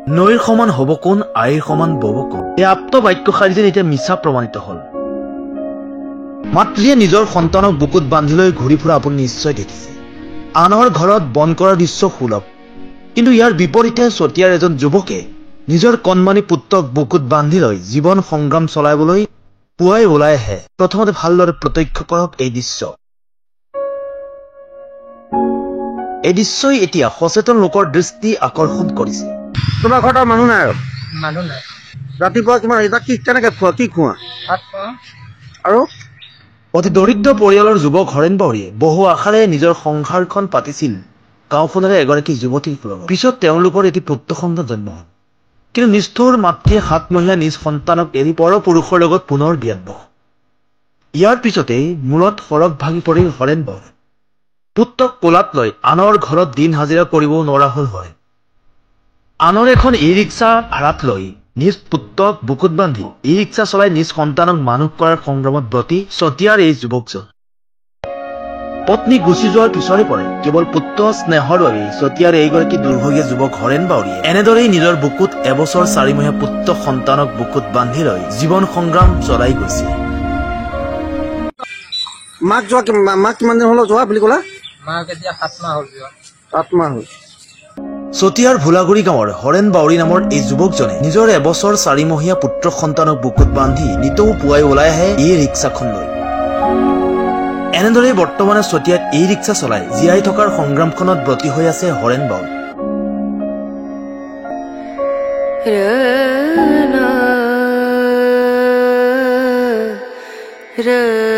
নৈৰ সমান হ'ব কোন, আইৰ সমান বব কোন। এই আপ্ত বাক্যশাৰী যেন এতিয়া মিছা প্ৰমাণিত হ'ল। মাতৃয়ে নিজৰ সন্তানক বুকুত বান্ধি লৈ ঘূৰি ফুৰা আপুনি নিশ্চয় দেখিছে। আনৰ ঘৰত বন কৰাৰ দৃশ্য সুলভ, কিন্তু ইয়াৰ বিপৰীতে চতিয়াৰ এজন যুৱকে নিজৰ কণমানি পুত্ৰক বুকুত বান্ধি লৈ জীৱন সংগ্ৰাম চলাবলৈ পুৱাই ওলাই আহে। প্ৰথমতে ভালদৰে প্ৰত্যক্ষ কৰক এই দৃশ্য। এই দৃশ্যই এতিয়া সচেতন লোকৰ দৃষ্টি আকৰ্ষণ কৰিছে। তোমাৰ ঘৰত মানুহ নাই আৰু? মানুহ নাই। ৰাতিপুৱা কিমান এটা কি কেনেকে খোৱা, কি খোৱা? ভাত খোৱা। আৰু অতি দৰিদ্ৰ পৰিয়ালৰ যুৱক হৰেণ বাউৰীয়ে বহু আশাৰে নিজৰ সংসাৰখন পাতিছিল গাঁওখনৰে এগৰাকী যুৱতীৰ লগত। পিছত তেওঁলোকৰ এটি পুত্ৰ সন্তান জন্ম হ'ল। কিন্তু নিষ্ঠুৰ মাতৃয়ে 7 মহীয়া নিজ সন্তানক এৰি পৰ পুৰুষৰ লগত পুনৰ বিয়াত বহে। ইয়াৰ পিছতেই মূৰত সৰগ ভাঙি পৰিল হৰেণ বাউৰী। পুত্ৰক কোলাত লৈ আনৰ ঘৰত দিন হাজিৰা কৰিবও নোৱাৰা হ'ল হৰেণ। আনৰ এখন ই ৰিক্সা ভাড়াত লৈ নিজ পুত্ৰক বুকুত বান্ধি ই ৰিক্সা চলাই নিজ সন্তানক মানুহ কৰাৰ সংগ্ৰামত ব্ৰতী চতিয়াৰ এই যুৱকজন। পত্নী গুচি যোৱাৰ পিছৰে পৰে কেৱল পুত্ৰ স্নেহৰ বাবেই চতিয়াৰ এইগৰাকী দুৰ্ভগীয়া যুৱক হৰেণ বাউৰীয়ে এনেদৰেই নিজৰ বুকুত এবছৰ 4 মহীয়া পুত্ৰ সন্তানক বুকুত বান্ধি লৈ জীৱন সংগ্ৰাম চলাই গৈছে। মাক কিমান দিন হল যোৱা বুলি ক'লা? মাক এতিয়া 7 মাহ হ'ল যোৱা। 7 মাহ হ'ল। চতিয়াৰ ভোলাগুৰি গাঁৱৰ হৰেণ বাউৰী নামৰ এই যুৱকজনে নিজৰ এবছৰ 4 মহীয়া পুত্ৰ সন্তানক বুকুত বান্ধি নিতৌ পুৱাই ওলাই আহে এই ৰিক্সাখন লৈ। এনেদৰে বৰ্তমানে চতিয়াত ই ৰিক্সা চলাই জীয়াই থকাৰ সংগ্ৰামখনত ব্ৰতী হৈ আছে হৰেণ বাউৰী। ৰ